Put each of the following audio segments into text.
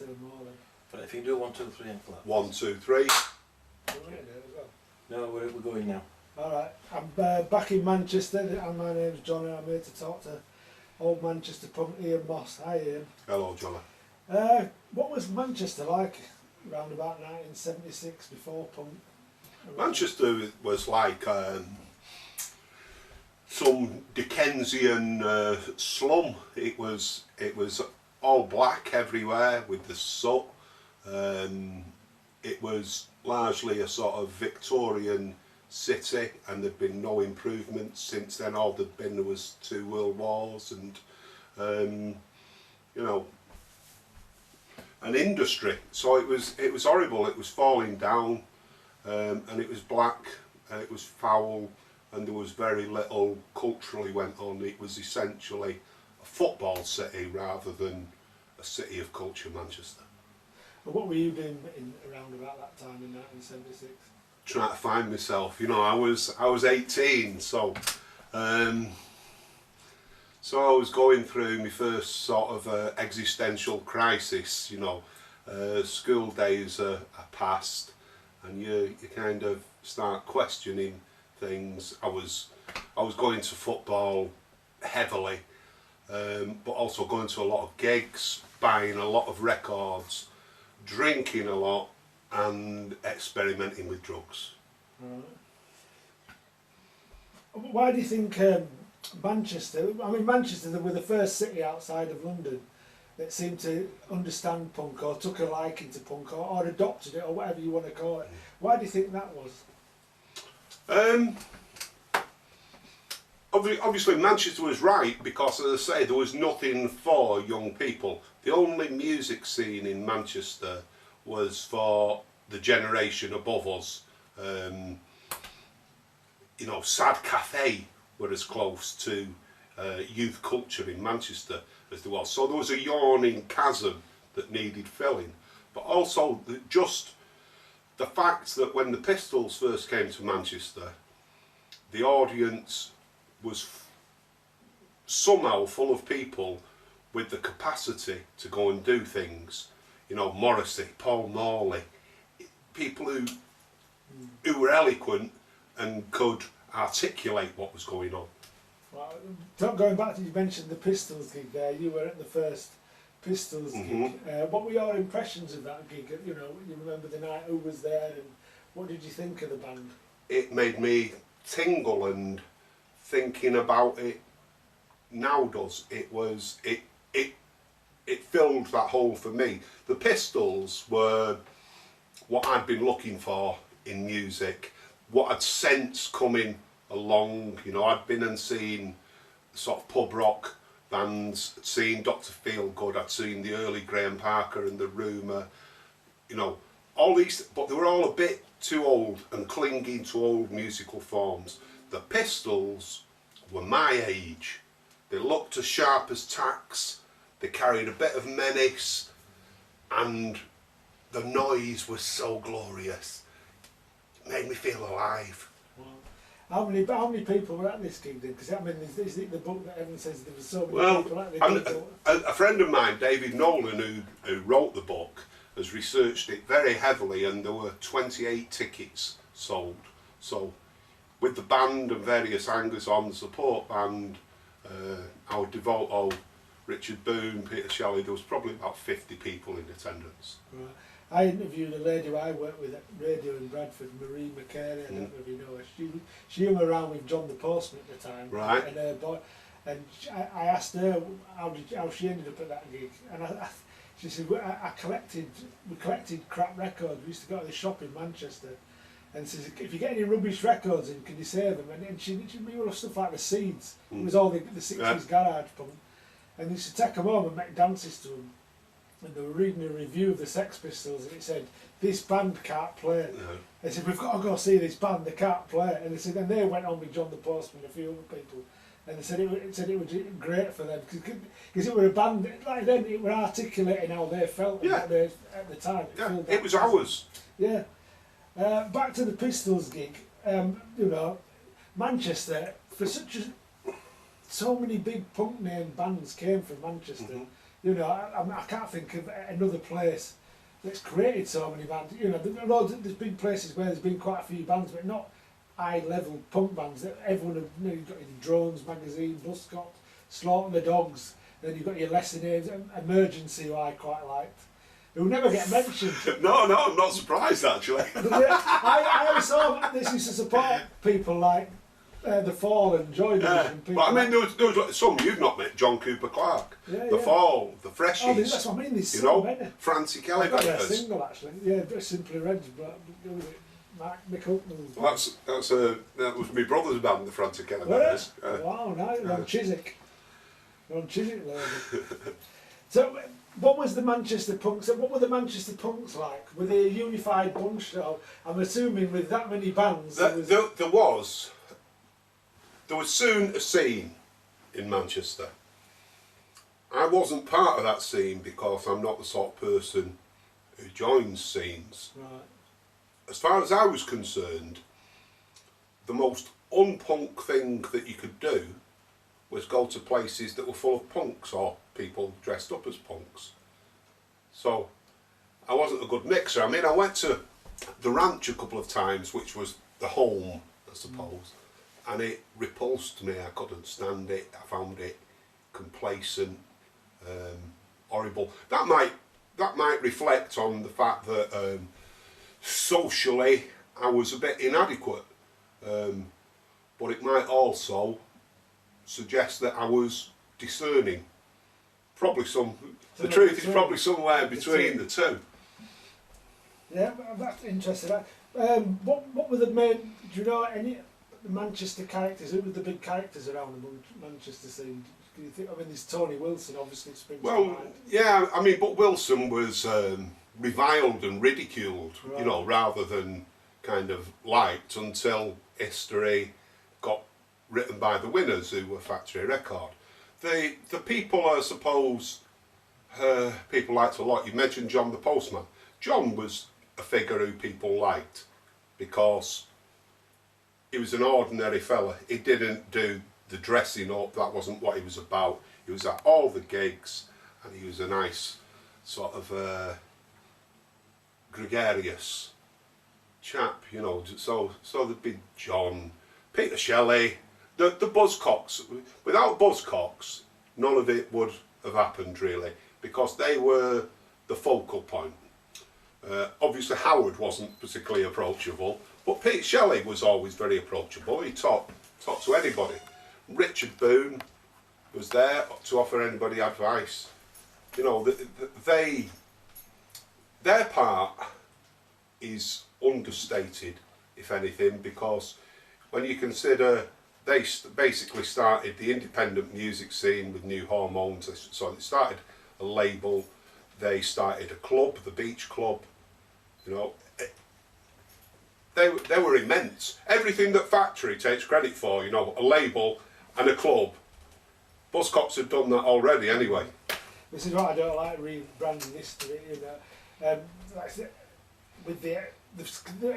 two more then. But if you do 1, 2, 3 and clap. 1, 2, 3. No, we're going now. Alright, I'm back in Manchester, and my name's Johna. I'm here to talk to old Manchester punk Ian Moss. Hi Ian. Hello, Johna. What was Manchester like around about 1976 before punk? Manchester was like some Dickensian slum. It was all black everywhere with the soot. It was largely a sort of Victorian city, and there'd been no improvements since then. All there'd been was 2 world wars and you know, an industry. So it was horrible. It was falling down, and it was black, and it was foul, and there was very little culturally went on. It was essentially a football city rather than a city of culture, Manchester. What were you doing around about that time in 1976? Trying to find myself. You know, I was 18, so I was going through my first sort of existential crisis. You know, school days are past, and you kind of start questioning things. I was going to football heavily, but also going to a lot of gigs, buying a lot of records, drinking a lot, and experimenting with drugs. Right. Why do you think Manchester, I mean Manchester were the first city outside of London that seemed to understand punk or took a liking to punk or adopted it or whatever you want to call it. Why do you think that was? Obviously Manchester was right, because as I say, there was nothing for young people. The only music scene in Manchester was for the generation above us. You know, Sad Cafe were as close to youth culture in Manchester as there was. So there was a yawning chasm that needed filling. But also just the fact that when the Pistols first came to Manchester, the audience was somehow full of people with the capacity to go and do things. You know, Morrissey, Paul Morley, people who were eloquent and could articulate what was going on. Well, going back to, you mentioned the Pistols gig there, you were at the first Pistols gig. What were your impressions of that gig? You know, you remember the night, who was there, and what did you think of the band? It made me tingle, and thinking about it now does. It filled that hole for me. The Pistols were what I'd been looking for in music, what I'd sensed coming along. You know, I'd been and seen sort of pub rock bands, I'd seen Dr. Feelgood, I'd seen the early Graham Parker and the Rumour, you know, all these, but they were all a bit too old and clinging to old musical forms. The Pistols were my age. They looked as sharp as tacks, they carried a bit of menace, and the noise was so glorious. It made me feel alive. How many people were at this gig then? Because I mean, is it the book that everyone says there were so many people at the gig? A friend of mine, David Nolan, who wrote the book, has researched it very heavily, and there were 28 tickets sold. So with the band and various hangers on, the support band, our devoto Richard Boone, Peter Shelley, there was probably about 50 people in attendance. Right. I interviewed a lady who I worked with at radio in Bradford, Marie McCary, I don't know if you know her. She hung around with John the Postman at the time. Right. And her boy, and I asked her how she ended up at that gig, and she said, we collected crap records. We used to go to the shop in Manchester, and says, if you get any rubbish records in, can you save them? And she knew stuff like the Seeds. It was all the 60s garage punk, and they used to take them home and make dances to them. And they were reading a review of the Sex Pistols, and it said, this band can't play. No. They said, we've got to go see this band, they can't play. And they said, and they went on with John the Postman and a few other people, and they said it was great for them, because it were a band, like then it were articulating how they felt at the time. It was ours. Yeah. Back to the Pistols gig, you know, Manchester, for so many big punk name bands came from Manchester. You know, I can't think of another place that's created so many bands. You know, there's been places where there's been quite a few bands, but not high-level punk bands that everyone, you know, you've got your Drones magazine, Buzzcocks, Slaughter the Dogs, then you've got your lesser names, Emergency, who I quite liked, who never get mentioned. No, I'm not surprised actually. I always saw this used to support people like The Fall and Joy Division. But I mean, there was some you've not met, John Cooper Clarke, The Fall, The Freshies. Oh, that's what I mean, there's you so know, many. Francie Kelly I've got their Bakers. single actually, yeah, Simply Red, but Mick Hucknall. Well, that was my brother's band, the Francie Kelly Were Bakers. it? Wow, nice. On Chiswick. On Chiswick, lady. So, what was the Manchester Punks? What were the Manchester Punks like? Were they a unified bunch? So I'm assuming with that many bands. There was soon a scene in Manchester. I wasn't part of that scene because I'm not the sort of person who joins scenes. Right. As far as I was concerned, the most unpunk thing that you could do was go to places that were full of punks or people dressed up as punks. So I wasn't a good mixer. I mean, I went to the ranch a couple of times, which was the home, I suppose, and it repulsed me. I couldn't stand it. I found it complacent, horrible. That might reflect on the fact that socially I was a bit inadequate, but it might also suggest that I was discerning. The truth is probably somewhere between the two. Yeah, that's interesting. What were the main? Do you know any the Manchester characters? Who were the big characters around the Manchester scene? Do you think? I mean, there's Tony Wilson, obviously. Springs to mind. Yeah. I mean, but Wilson was reviled and ridiculed, right. You know, rather than kind of liked until history got written by the winners, who were Factory Record. The people, I suppose, people liked a lot. You mentioned John the Postman. John was a figure who people liked because he was an ordinary fella. He didn't do the dressing up, that wasn't what he was about. He was at all the gigs and he was a nice sort of gregarious chap, you know. So there'd be John, Peter Shelley, the Buzzcocks. Without Buzzcocks, none of it would have happened really, because they were the focal point. Obviously Howard wasn't particularly approachable, but Pete Shelley was always very approachable. He talked to anybody. Richard Boone was there to offer anybody advice. You know, their part is understated, if anything, because when you consider they basically started the independent music scene with New Hormones. So they started a label, they started a club, the Beach Club. You know, they were immense. Everything that Factory takes credit for, you know, a label and a club. Buzzcocks had done that already anyway. This is what I don't like rebranding history, you know. Like I said, with the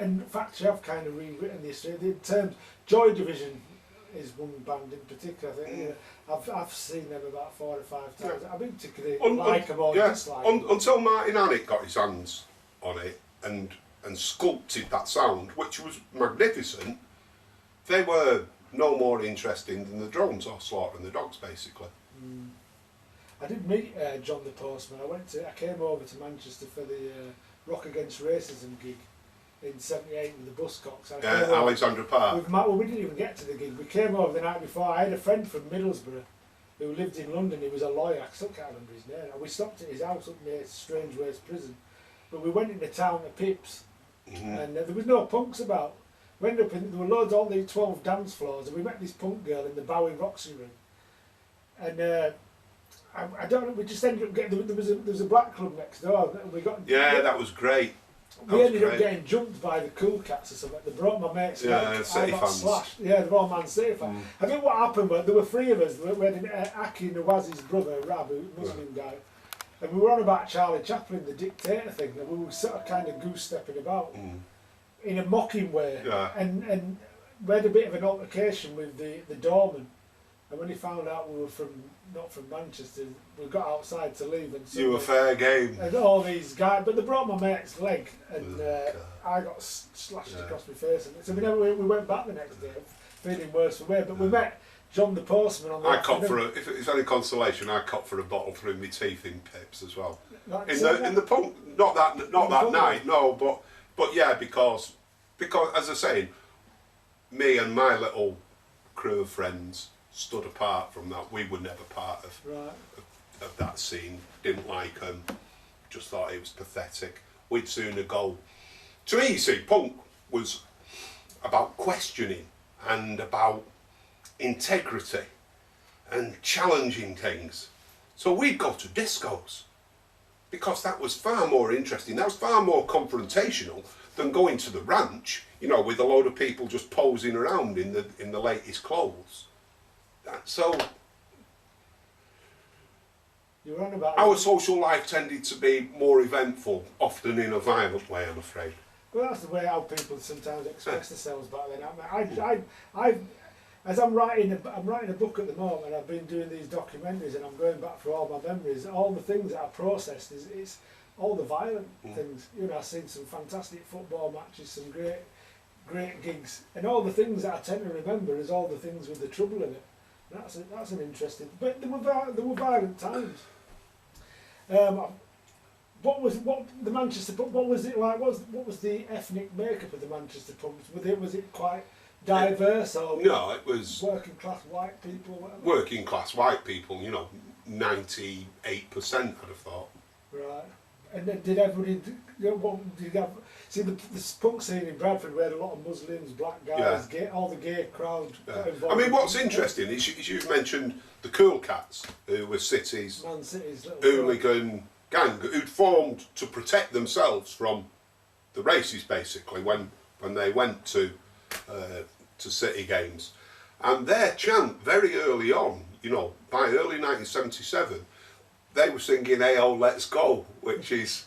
and Factory have kind of rewritten the history. The terms Joy Division is one band in particular. I think you know, I've seen them about 4 or 5 times. I don't particularly like them or dislike them. Until Martin Anick got his hands on it and sculpted that sound, which was magnificent, they were no more interesting than the Drones or Slaughter and the Dogs, basically. I did meet John the Postman. I came over to Manchester for the Rock Against Racism gig in '78 with the Buzzcocks. Alexandra Park. Well, we didn't even get to the gig. We came over the night before. I had a friend from Middlesbrough who lived in London. He was a lawyer. I still can't remember his name. And we stopped at his house up near Strange Ways Prison. But we went into town to Pips, and there was no punks about. We ended up there were loads, all these 12 dance floors, and we met this punk girl in the Bowie Roxy room. And I don't know, we just ended up getting, there was a black club next door. That was great. We ended up getting jumped by the Cool Cats or something. They brought my mates. City fans. Slashed. Yeah, they're all Man City fans. I think what happened was there were 3 of us. We had Aki Nawaz's brother, Rab, a Muslim guy, and we were on about Charlie Chaplin, the dictator thing, and we were sort of kind of goose-stepping about in a mocking way. And we had a bit of an altercation with the doorman, And when he found out we were not from Manchester, we got outside to leave, and You were fair game. and all these guys, but they brought my mate's leg, and I got slashed across my face. And so we went back the next day, feeling worse for wear. But we met John the postman on the. I caught if it's any consolation, I caught for a bottle through my teeth in Pips as well. In the punk, not that night, no, but yeah, because as I say, me and my little crew of friends stood apart from that. We were never part of that scene. Didn't like them. Just thought it was pathetic. We'd sooner go. To me, you see, punk was about questioning and about integrity and challenging things. So we'd go to discos because that was far more interesting. That was far more confrontational than going to the ranch, with a load of people just posing around in the latest clothes. So you're on about our social life tended to be more eventful, often in a violent way, I'm afraid. Well, that's the way how people sometimes express themselves back then. I'm writing a book at the moment. I've been doing these documentaries, and I'm going back through all my memories. All the things that I processed is all the violent things. I've seen some fantastic football matches, some great gigs, and all the things that I tend to remember is all the things with the trouble in it. That's an interesting. But there were violent times. What the Manchester pub? What was it like? What was the ethnic makeup of the Manchester pubs? Was it quite diverse, or no? It was working class white people. Whatever? Working class white people. 98%. I'd have thought. Right. And then did everybody? What did you have? See the punk scene in Bradford, where a lot of Muslims, black guys, all the gay crowd. I mean, what's interesting is you've mentioned the Cool Cats, who were Man City's little hooligan gang who'd formed to protect themselves from the races, basically, when they went to City games. And their chant very early on, by early 1977, they were singing "Hey, oh, let's go," which is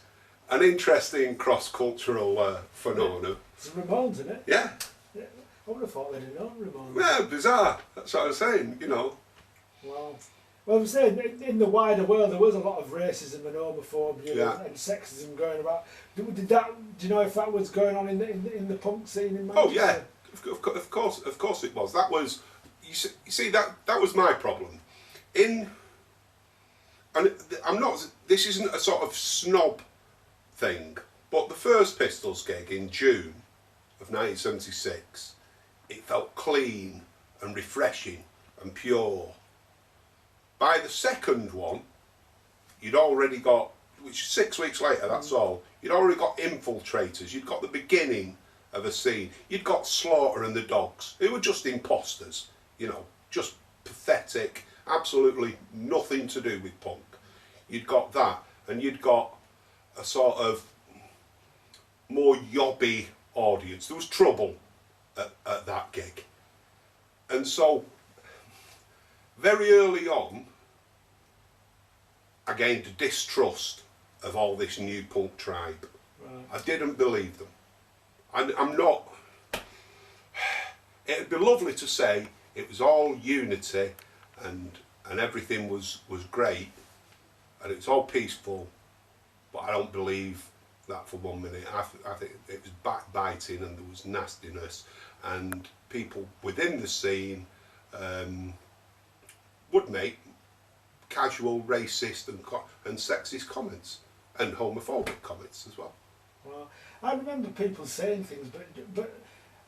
an interesting cross-cultural phenomenon. It's Ramones, isn't it? Yeah. I would have thought they'd known Ramones. Yeah, bizarre. That's what I was saying, Wow. Well, I'm saying, in the wider world, there was a lot of racism and homophobia and sexism going about. Do you know if that was going on in the punk scene in Manchester? Oh yeah, of course it was. That was, you see that was my problem. This isn't a sort of snob thing, but the first Pistols gig in June of 1976, it felt clean and refreshing and pure. By the second one, you'd already got, which is 6 weeks later, that's all, you'd already got infiltrators, you'd got the beginning of a scene, you'd got Slaughter and the Dogs, who were just imposters, just pathetic, absolutely nothing to do with punk. You'd got that, and you'd got a sort of more yobby audience. There was trouble at that gig. And so, very early on, I gained a distrust of all this new punk tribe. Right. I didn't believe them. I'm not... It'd be lovely to say it was all unity and everything was great and it's all peaceful, but I don't believe that for 1 minute. I think it was backbiting and there was nastiness, and people within the scene would make casual racist and sexist comments and homophobic comments as well. Well, I remember people saying things, but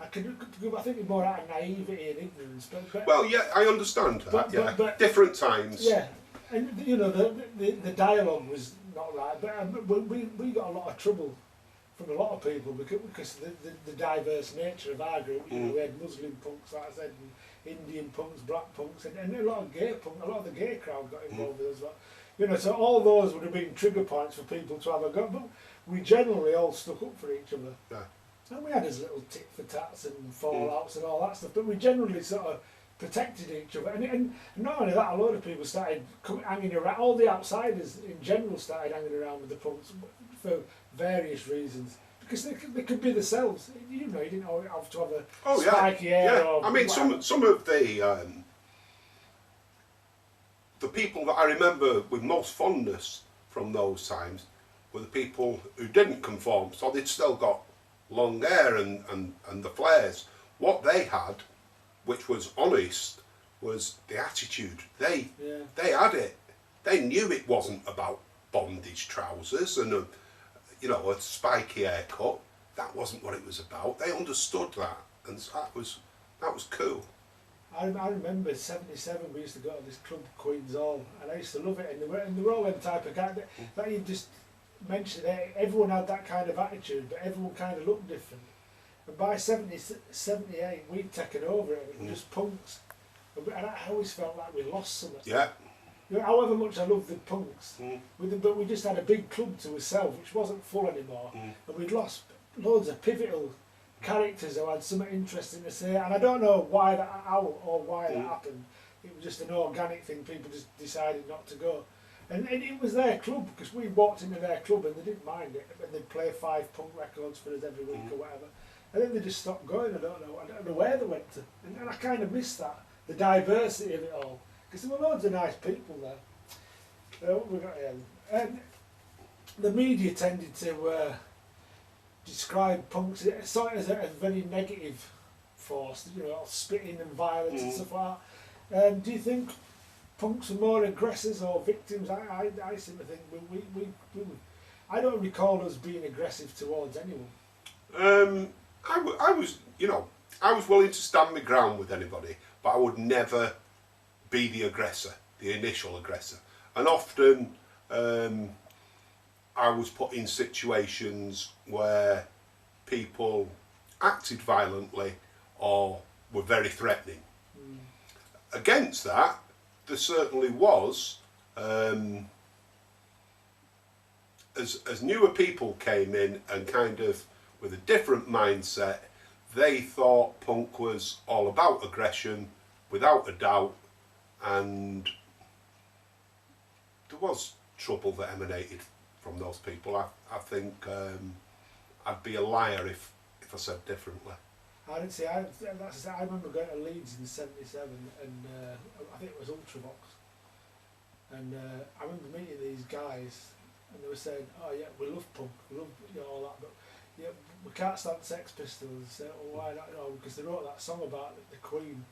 I think it's more out of naivety and ignorance. But well, yeah, I understand that. But different times. Yeah, and the dialogue was not right. But we got a lot of trouble from a lot of people because the diverse nature of our group. We had Muslim punks, like I said, and Indian punks, black punks, and a lot of gay punk. A lot of the gay crowd got involved with us as well. So all those would have been trigger points for people to have a go. But we generally all stuck up for each other. Yeah. And we had his little tit for tats and fallouts and all that stuff, but we generally sort of protected each other. And not only that, a lot of people started hanging around, all the outsiders in general started hanging around with the punks for various reasons. Because they could be themselves. You didn't have to have a spiky hair. Yeah. I mean, some of the the people that I remember with most fondness from those times were the people who didn't conform, so they'd still got long hair and the flares. What they had, which was honest, was the attitude. They had it. They knew it wasn't about bondage trousers and a spiky haircut. That wasn't what it was about. They understood that, and that was cool. I remember '77 we used to go to this club, Queen's Hall, and I used to love it. And they were all them type of guys that you just mentioned. Everyone had that kind of attitude, but everyone kind of looked different. And by 78, we'd taken over it. It was just punks, and I always felt like we lost something. Yeah. You know, however much I loved the punks, but we just had a big club to ourselves, which wasn't full anymore, and we'd lost loads of pivotal characters who had something interesting to say, and I don't know why that happened. It was just an organic thing. People just decided not to go, and it was their club, because we walked into their club and they didn't mind it, and they'd play 5 punk records for us every week or whatever, and then they just stopped going. I don't know where they went to, and I kind of missed that, the diversity of it all, because there were loads of nice people there. What we got here? And the media tended to describe punks sort of as a very negative force, you know, spitting and violence and stuff like that. Do you think punks were more aggressors or victims? I seem to think I don't recall us being aggressive towards anyone. I was willing to stand my ground with anybody, but I would never be the aggressor, the initial aggressor. And often I was put in situations where people acted violently or were very threatening. Against that, there certainly was, as newer people came in and kind of with a different mindset, they thought punk was all about aggression, without a doubt, and there was trouble that emanated from those people. I think I'd be a liar if I said differently. I didn't say. I remember going to Leeds in '77, and I think it was Ultravox, and I remember meeting these guys, and they were saying, "Oh yeah, we love punk, we love all that, but yeah, we can't stand Sex Pistols." And say, "Well, why not?" Because they wrote that song about the Queen,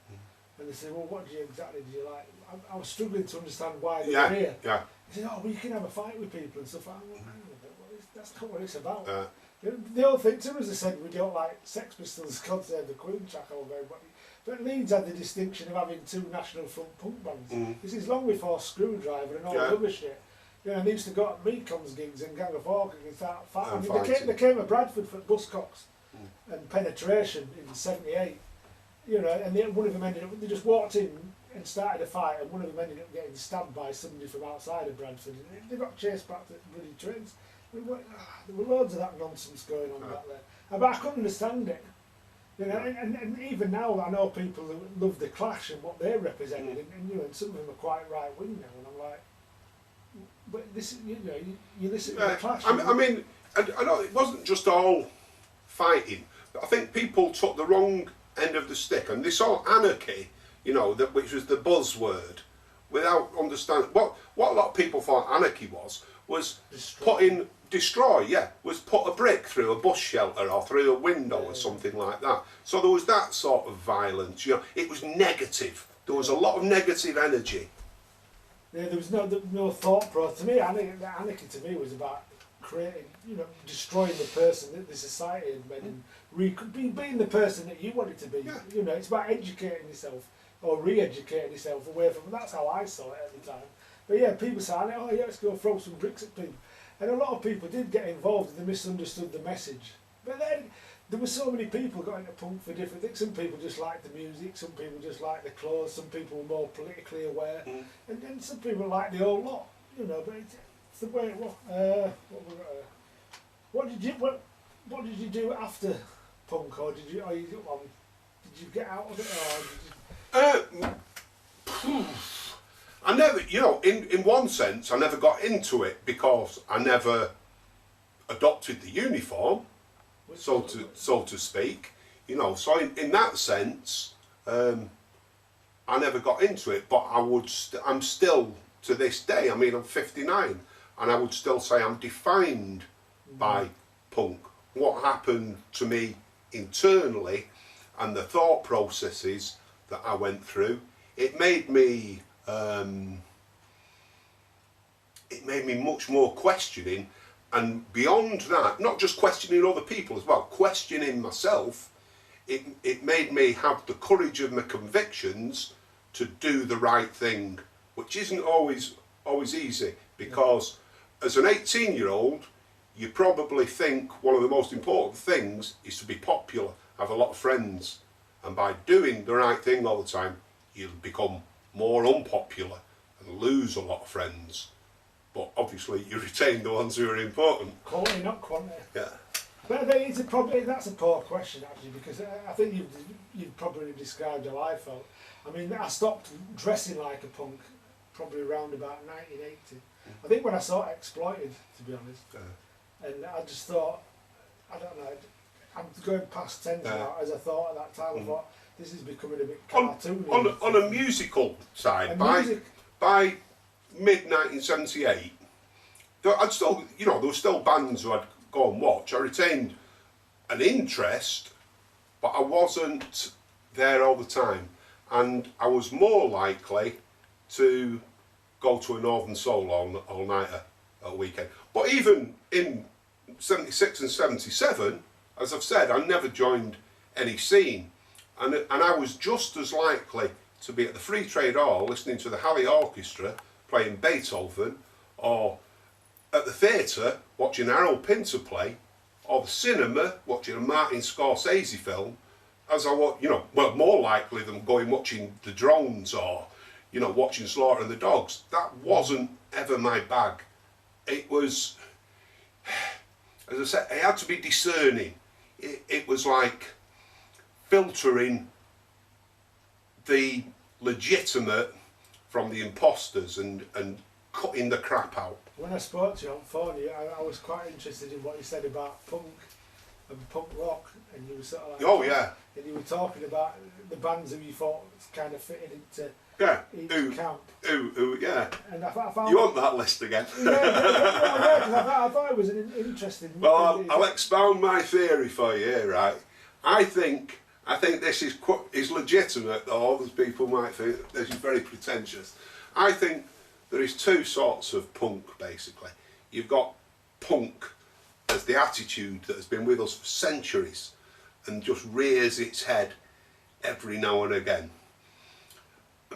and they said, "Well, what exactly do you like?" I was struggling to understand why they were here. Yeah. They said, "Oh, well, you can have a fight with people and stuff." That's not what it's about. The whole thing to us, they said, we don't like Sex Pistols, God save the Queen track all very much. But Leeds had the distinction of having 2 National Front punk bands. This is long before Screwdriver and all the other shit. You know, and they used to go to Mecon's gigs and Gang of Four and start fighting. They came to Bradford for Buzzcocks and Penetration in '78. You know, and one of them ended up, they just walked in and started a fight, and one of them ended up getting stabbed by somebody from outside of Bradford. And they got chased back to the bloody trains. There were loads of that nonsense going on back there. But I couldn't understand it. You know, and even now I know people who love the Clash and what they represented, and you know, and some of them are quite right wing now, and I'm like, but this, you know, you listen to the Clash. I mean, I know it wasn't just all fighting. I think people took the wrong end of the stick, and they saw anarchy, you know, which was the buzzword, without understanding what a lot of people thought anarchy was put a brick through a bus shelter or through a window or something like that. So there was that sort of violence, you know, it was negative. There was a lot of negative energy. Yeah, there was no thought process. To me, anarchy to me was about creating, you know, destroying the person that the society had made and being the person that you wanted to be. Yeah. You know, it's about educating yourself or re-educating yourself away from. That's how I saw it at the time. But yeah, people say, "Oh yeah, let's go throw some bricks at people," and a lot of people did get involved and they misunderstood the message. But then there were so many people got into punk for different things. Some people just liked the music, some people just liked the clothes, some people were more politically aware, and then some people liked the old lot. You know, but it's the way it was. What did you do after punk, or did you get out of it, or did you? I never, you know, in one sense, I never got into it because I never adopted the uniform, so to speak. You know, so in that sense, I I never got into it, but I'm still, to this day, I mean, I'm 59, and I would still say I'm defined by punk. What happened to me internally and the thought processes that I went through, it made me much more questioning, and beyond that, not just questioning other people as well, questioning myself. It made me have the courage of my convictions to do the right thing, which isn't always easy, because as an 18-year-old, you probably think one of the most important things is to be popular, have a lot of friends, and by doing the right thing all the time, you'll become more unpopular and lose a lot of friends. But obviously you retain the ones who are important. Quality, not quantity. Yeah. But that's a poor question actually, because I think you've probably described how I felt. I mean, I stopped dressing like a punk probably around about 1980. I think when I saw Exploited, to be honest, and I just thought, I don't know, I'm going past tense now. As I thought at that time, I thought this is becoming a bit cartoony. On a musical side, by mid 1978, I'd still, you know, there were still bands who I'd go and watch. I retained an interest, but I wasn't there all the time, and I was more likely to go to a Northern Soul all nighter at a weekend. But even in 76 and 77, as I've said, I never joined any scene, and I was just as likely to be at the Free Trade Hall listening to the Halley Orchestra playing Beethoven, or at the theatre watching Harold Pinter play, or the cinema watching a Martin Scorsese film, as I was, you know, well, more likely than going watching The Drones or, you know, watching Slaughter and the Dogs. That wasn't ever my bag. It was, as I said, it had to be discerning. It was like filtering the legitimate from the imposters and cutting the crap out. When I spoke to you on phone, I was quite interested in what you said about punk and punk rock, and you were sort of like, oh yeah, and you were talking about the bands who you thought kind of fitted into each camp. Yeah. And I found you want that list again? I thought it was an interesting. Well, I'll expound my theory for you here, right? I think this is legitimate, though others people might think this is very pretentious. I think there is two sorts of punk, basically. You've got punk as the attitude that has been with us for centuries and just rears its head every now and again.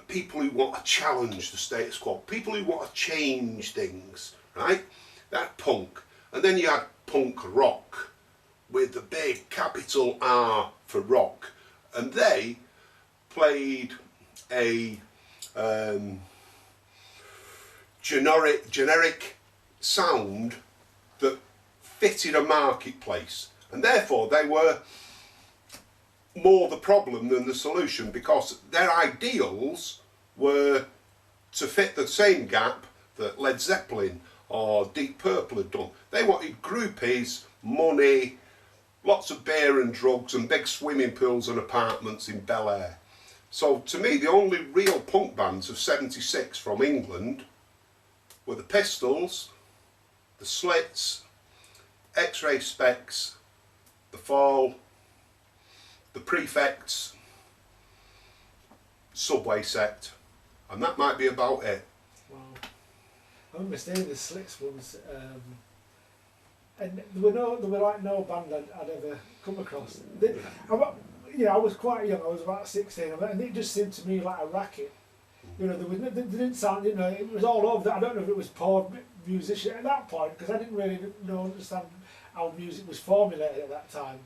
People who want to challenge the status quo, people who want to change things, right? That's punk. And then you had punk rock with the big capital R for rock, and they played a generic sound that fitted a marketplace, and therefore they were more the problem than the solution, because their ideals were to fit the same gap that Led Zeppelin or Deep Purple had done. They wanted groupies, money, lots of beer and drugs, and big swimming pools and apartments in Bel Air. So to me, the only real punk bands of 76 from England were the Pistols, the Slits, X-Ray Specs, the Fall, the Prefects, Subway Sect, and that might be about it. Wow. I remember staying the Slits once, and there were like no band I'd ever come across. I was quite young, I was about 16, and it just seemed to me like a racket. You know, they didn't sound, you know, it was all over. I don't know if it was poor musician at that point, because I didn't really understand how music was formulated at that time.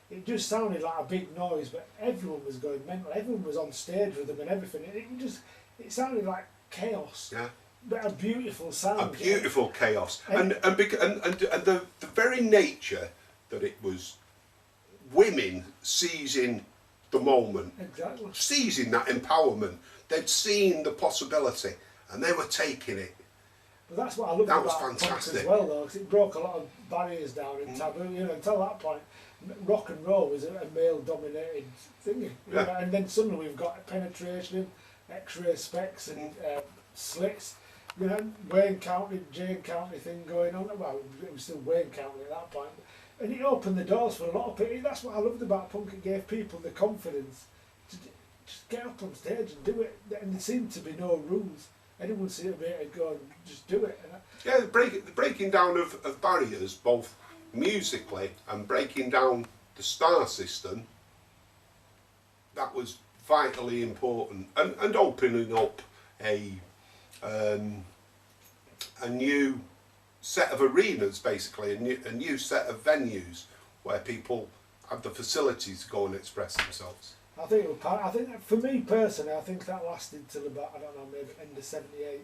It just sounded like a big noise, but everyone was going mental. Everyone was on stage with them and everything. It sounded like chaos. Yeah. But a beautiful sound. A beautiful chaos, and the very nature that it was women seizing the moment, exactly, seizing that empowerment. They'd seen the possibility and they were taking it. But that's what I loved about punk as well, though, because it broke a lot of barriers down and taboo. You know, until that point, rock and roll was a male-dominated thing. You know, and then suddenly we've got penetration, X-ray specs and slits. You know, Wayne County, Jane County thing going on. Well, it was still Wayne County at that point. And it opened the doors for a lot of people. That's what I loved about punk. It gave people the confidence to just get up on stage and do it. And there seemed to be no rules. Anyone seemed to be able to go and just do it. Yeah, the breaking down of barriers, both musically and breaking down the star system, that was vitally important. And opening up a new set of arenas, basically, a new set of venues where people have the facilities to go and express themselves. I think for me personally, I think that lasted till about, I don't know, maybe end of '78.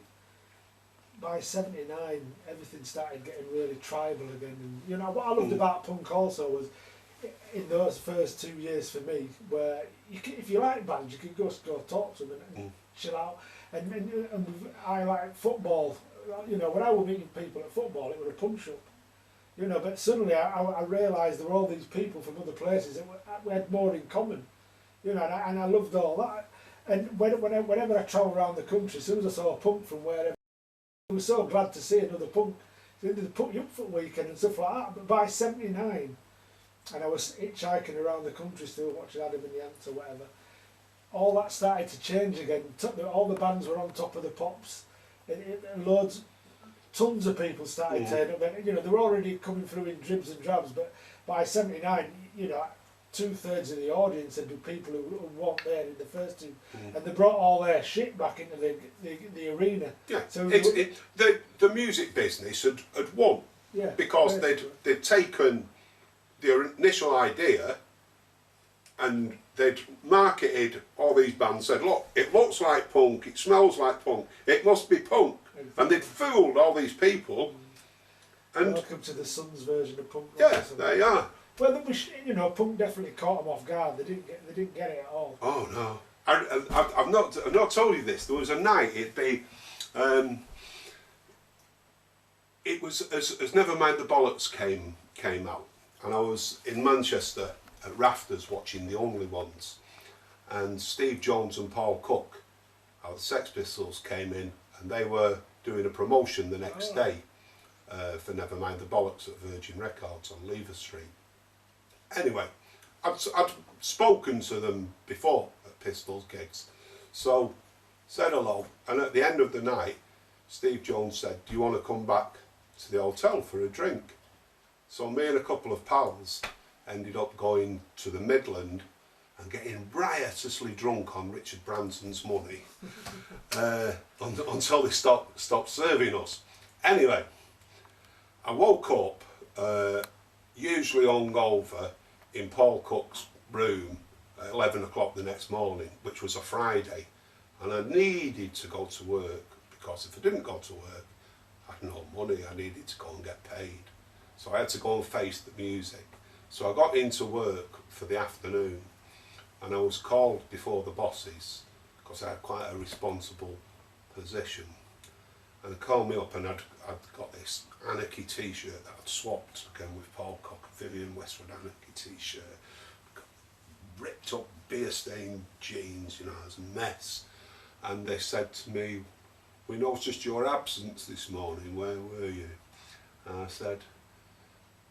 By '79, everything started getting really tribal again. And you know what I loved about punk also was in those first 2 years for me, where if you like bands, you could go talk to them and chill out. And I like football. You know, when I was meeting people at football, it was a punch up. You know, but suddenly I realised there were all these people from other places that we had more in common. You know, and I loved all that. And whenever I travelled around the country, as soon as I saw a punk from wherever, I was so glad to see another punk. They put you up for a weekend and stuff like that. But by '79, and I was hitchhiking around the country still watching Adam and the Ants or whatever, all that started to change again. All the bands were on top of the pops. Tons of people started turning up. You know, they were already coming through in dribs and drabs, but by '79, you know, 2/3 of the audience had been people who weren't there in the first two, and they brought all their shit back into the arena. Yeah, so the music business had won, because they'd taken the initial idea and they'd marketed all these bands, said, look, it looks like punk, it smells like punk, it must be punk. And they'd fooled all these people. And welcome to the Sun's version of punk. Yeah, they are. Well, you know, punk definitely caught them off guard. They didn't get it at all. Oh no, I've not told you this. There was a night. It was as Nevermind the Bollocks came out, and I was in Manchester at Rafters watching The Only Ones, and Steve Jones and Paul Cook, our Sex Pistols, came in, and they were doing a promotion the next day for Nevermind the Bollocks at Virgin Records on Lever Street. Anyway, I'd spoken to them before at Pistols gigs, so said hello, and at the end of the night, Steve Jones said, do you want to come back to the hotel for a drink? So me and a couple of pals ended up going to the Midland and getting riotously drunk on Richard Branson's money until they stopped serving us. Anyway, I woke up, usually hungover, in Paul Cook's room at 11 o'clock the next morning, which was a Friday, and I needed to go to work, because if I didn't go to work, I had no money, I needed to go and get paid. So I had to go and face the music. So I got into work for the afternoon, and I was called before the bosses, because I had quite a responsible position. And they called me up, and I'd got this Anarchy t-shirt that I'd swapped again with Paul Cook, a Vivian Westwood Anarchy t-shirt, ripped up beer stained jeans, you know, it was a mess. And they said to me, we noticed your absence this morning, where were you? And I said,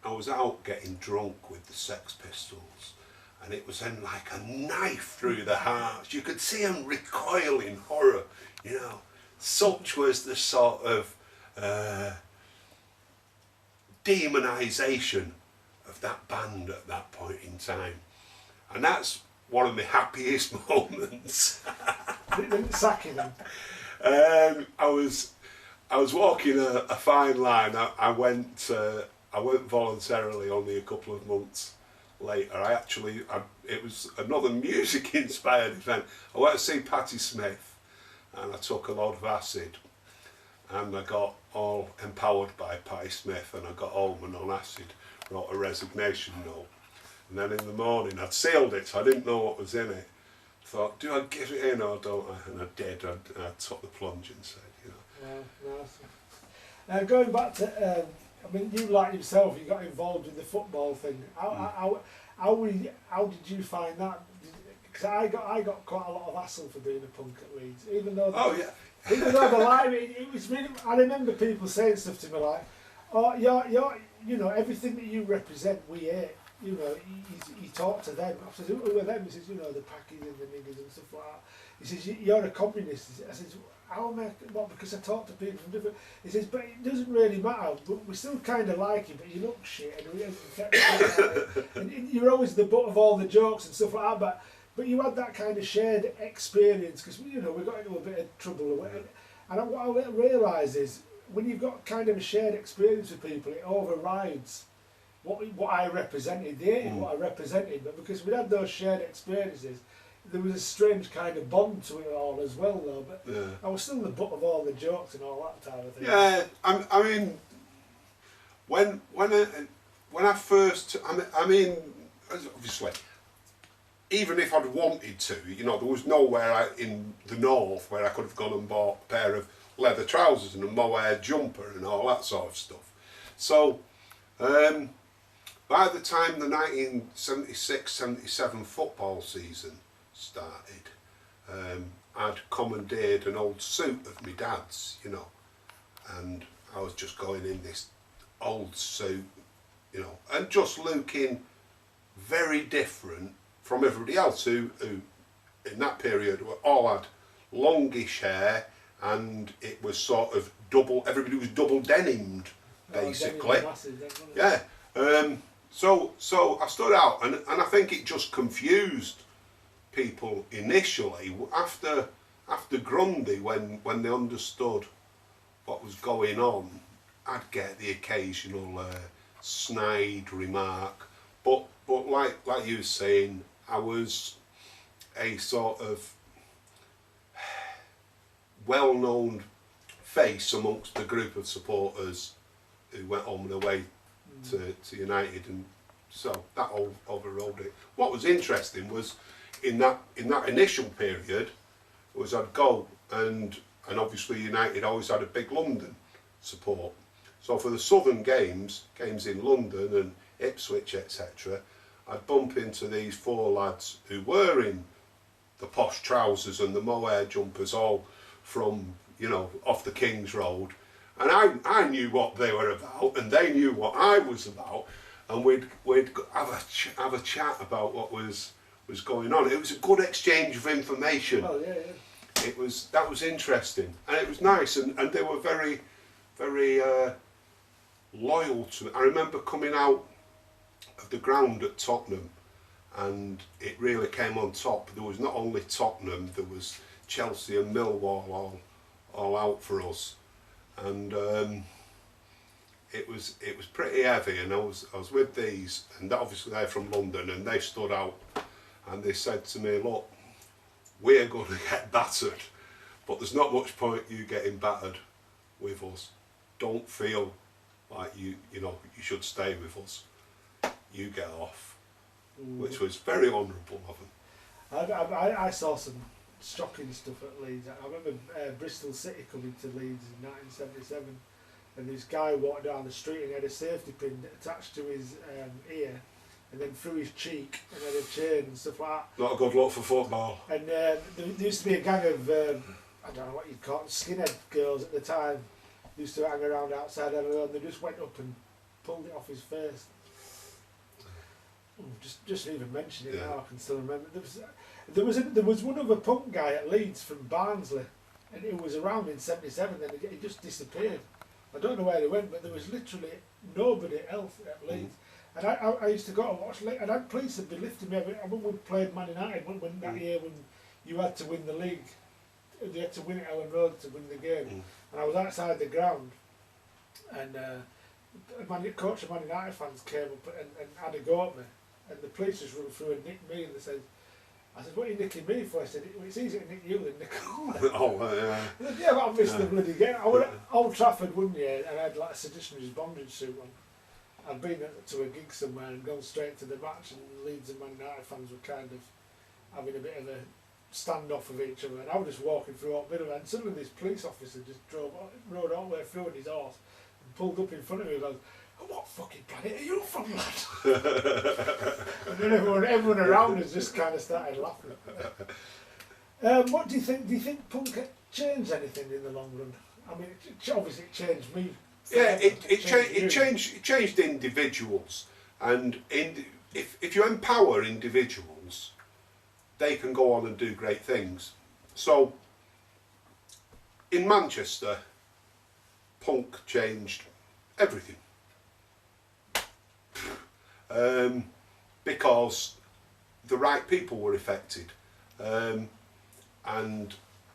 I was out getting drunk with the Sex Pistols, and it was then like a knife through the heart. You could see them recoil in horror, you know. Such was the sort of demonisation of that band at that point in time. And that's one of my happiest moments. Didn't sacking them. I was walking a fine line. I went voluntarily only a couple of months later. It was another music inspired event. I went to see Patti Smith, and I took a lot of acid, and I got all empowered by Patti Smith, and I got home and on acid wrote a resignation note. And then in the morning I'd sealed it, so I didn't know what was in it. I thought, do I give it in or don't I? And I did. I took the plunge and said, you know. Wow, nice. Going back to, I mean, you like yourself, you got involved in the football thing. How did you find that? because I got quite a lot of hassle for being a punk at Leeds, even though even though the line it was really. I remember people saying stuff to me like, "Oh, you're you know, everything that you represent, we hate." You know, he talked to them. I said, "Who are them?" He says, "You know, the packies and the niggers and stuff like that." He says, "You're a communist." I said, "How am I? What? Because I talk to people from different." He says, "But it doesn't really matter. But we still kind of like you, but you look shit, and you're always the butt of all the jokes and stuff like that." But you had that kind of shared experience because we got into a bit of trouble. And what I realise is when you've got kind of a shared experience with people, it overrides what I represented. They hated what I represented, but because we had those shared experiences, there was a strange kind of bond to it all as well, though. But I was still the butt of all the jokes and all that type of thing. Yeah, I mean, when I first, I mean, obviously, even if I'd wanted to, you know, there was nowhere in the north where I could have gone and bought a pair of leather trousers and a mohair jumper and all that sort of stuff. So, by the time the 1976-77 football season started, I'd commandeered an old suit of my dad's, you know, and I was just going in this old suit, you know, and just looking very different from everybody else who in that period all had longish hair, and it was sort of everybody was double denimed, basically. Yeah. So I stood out, and I think it just confused people initially. After Grundy, when they understood what was going on, I'd get the occasional snide remark, but like you were saying, I was a sort of well-known face amongst a group of supporters who went on their way to United, and so that overrode it. What was interesting was in that initial period was I'd go and obviously United always had a big London support. So for the southern games in London and Ipswich, etc., I'd bump into these four lads who were in the posh trousers and the mohair jumpers, all from, you know, off the King's Road, and I knew what they were about, and they knew what I was about, and we'd have a chat about what was going on. It was a good exchange of information. Oh yeah. That was interesting, and it was nice, and they were very, very loyal to it. I remember coming out of the ground at Tottenham, and it really came on top. There was not only Tottenham, there was Chelsea and Millwall all out for us, and it was pretty heavy. And I was with these, and obviously they're from London, and they stood out, and they said to me, "Look, we're going to get battered, but there's not much point you getting battered with us. Don't feel like you should stay with us. You get off," which was very honourable of them. I saw some shocking stuff at Leeds. I remember Bristol City coming to Leeds in 1977, and this guy walked down the street and he had a safety pin attached to his ear, and then through his cheek, and had a chain and stuff like that. Not a good look for football. And there used to be a gang of, I don't know what you'd call them, skinhead girls at the time, used to hang around outside and they just went up and pulled it off his face. Just even mention it now, I can still remember. There was one other punk guy at Leeds from Barnsley, and it was around in '77. Then he just disappeared. I don't know where he went, but there was literally nobody else at Leeds. And I used to go and watch Leeds, and police would be lifting me. I remember we played Man United when that year when you had to win the league. You had to win at Ellen Road to win the game, and I was outside the ground, and coach of Man United fans came up and had a go at me. And the police just run through and nicked me, and they said, I said, "What are you nicking me for?" I said, "Well, it's easier to nick you than nick me." Oh, yeah. Said, "Yeah, but I missed the bloody game." I went at Old Trafford one year and I had like a seditionary bondage suit on. I'd been to a gig somewhere and gone straight to the match, and Leeds and Man United fans were kind of having a bit of a standoff with each other, and I was just walking through all middle, and suddenly this police officer just rode all the way through on his horse and pulled up in front of me and goes, "What fucking planet are you from, lad?" And And everyone around us just kind of started laughing. What do you think? Do you think punk changed anything in the long run? I mean, obviously it changed me. Yeah, it changed individuals, and if you empower individuals, they can go on and do great things. So in Manchester, punk changed everything. Because the right people were affected, and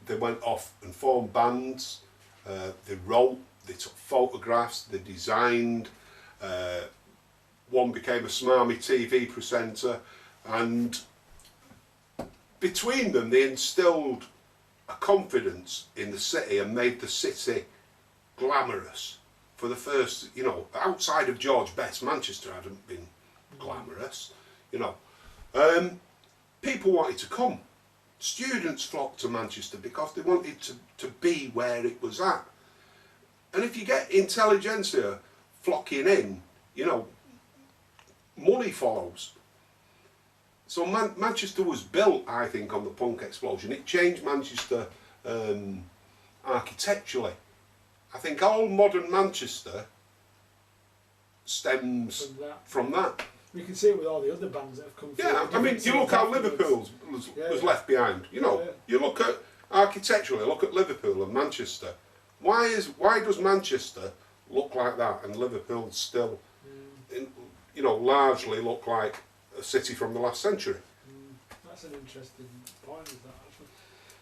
they went off and formed bands, they wrote, they took photographs, they designed, one became a smarmy TV presenter, and between them they instilled a confidence in the city and made the city glamorous. For the first, you know, outside of George Best, Manchester hadn't been glamorous, you know. People wanted to come. Students flocked to Manchester because they wanted to be where it was at. And if you get intelligentsia flocking in, you know, money follows. So Manchester was built, I think, on the punk explosion. It changed Manchester architecturally. I think all modern Manchester stems from that. We can see it with all the other bands that have come through. Yeah, I mean, you look how Liverpool was left behind. You know, you look at architecturally, look at Liverpool and Manchester. Why does Manchester look like that and Liverpool still, you know, largely look like a city from the last century? That's an interesting point, is that actually.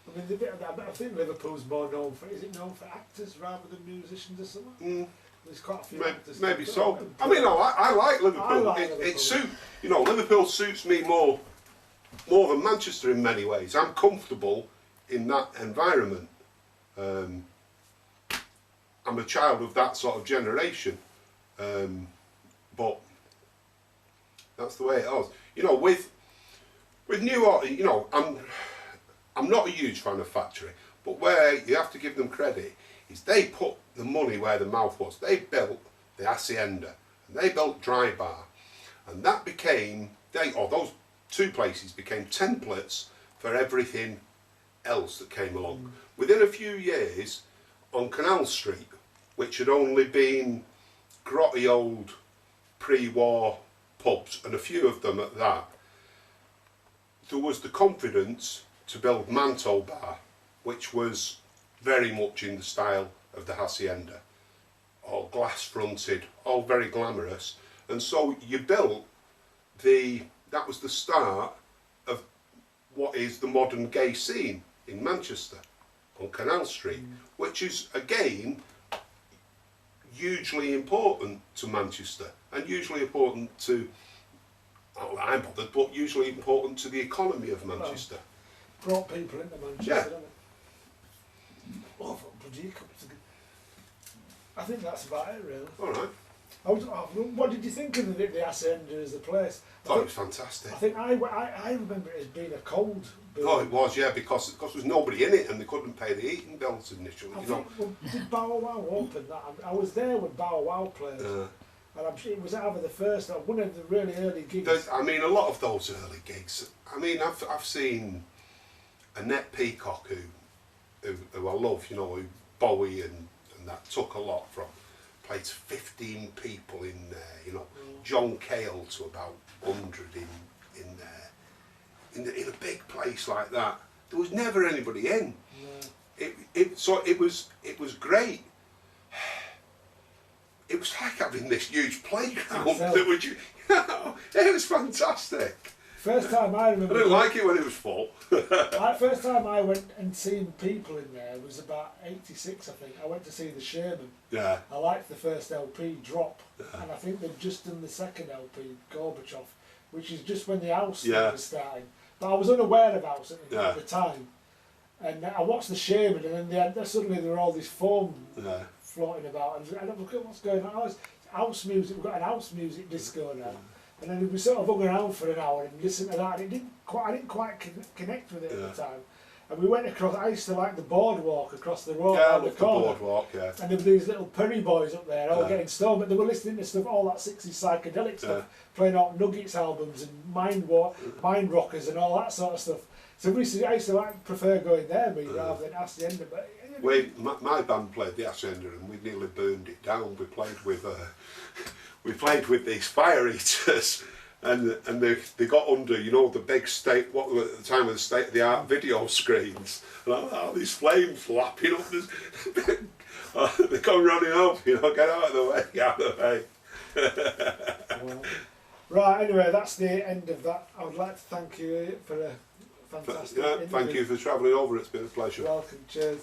I mean, the bit of that, I think Liverpool's more known for, is it known for actors rather than musicians or something? There's quite a few actors. Maybe so. I mean, no, I like Liverpool. I like Liverpool. It suits, you know, Liverpool suits me more than Manchester in many ways. I'm comfortable in that environment. I'm a child of that sort of generation, but that's the way it is. You know, with New York, you know, I'm not a huge fan of Factory, but where you have to give them credit is they put the money where the mouth was. They built the Hacienda, and they built Dry Bar, and that became, those two places became templates for everything else that came along. Within a few years, on Canal Street, which had only been grotty old pre-war pubs, and a few of them at that, there was the confidence to build Manto Bar, which was very much in the style of the Hacienda, all glass fronted, all very glamorous. And so you built that was the start of what is the modern gay scene in Manchester on Canal Street, which is again hugely important to Manchester and hugely important to, oh, I'm bothered, but hugely important to the economy of Manchester. Brought people into Manchester, Yeah. didn't it? Oh, bloody I think that's about it, really. All right. What did you think of the Hacienda as a place? I thought it was fantastic. I think I remember it as being a cold building. Oh, it was, yeah, because there was nobody in it and they couldn't pay the heating bills initially. I You know. think, well, did Bow Wow open that? I was there when Bow Wow played, and I'm sure it was either the first or one of the really early gigs. I mean, a lot of those early gigs. I mean, I've seen Annette Peacock, who I love, you know, who Bowie and that took a lot from. Played 15 people in there, you know. John Cale to about 100 in there. In a big place like that, there was never anybody in. So it was great. It was like having this huge playground that would you know, it was fantastic. First time I remember. I didn't like it when it was full. First time I went and seen people in there was about '86, I think. I went to see the Sherman. Yeah. I liked the first LP, Drop, and I think they'd just done the second LP, Gorbachev, which is just when the house thing was starting. But I was unaware of house at the time, and I watched the Sherman, and then suddenly there were all these foam floating about, and I don't look at what's going on. It's house music. We've got an house music disco now. And then we sort of hung around for an hour and listened to that. And I didn't quite connect with it at the time. And we went across, I used to like the boardwalk across the road, Yeah, I around the love the corner. boardwalk, yeah. And there were these little Perry boys up there all Yeah. getting stoned, but they were listening to stuff, all that 60s psychedelic stuff, playing out Nuggets albums and Mind Rockers and all that sort of stuff. So I used to like prefer going there rather than Hacienda. But My band played the Hacienda and we nearly burned it down. We played with these fire eaters. And they got under, you know, the big what were at the time of the state-of-the-art video screens, and these flames lapping up. They come running up, you know, get out of the way, get out of the way. Right, anyway, that's the end of that. I would like to thank you for a fantastic interview. Thank you for travelling over, it's been a pleasure. You're welcome, cheers.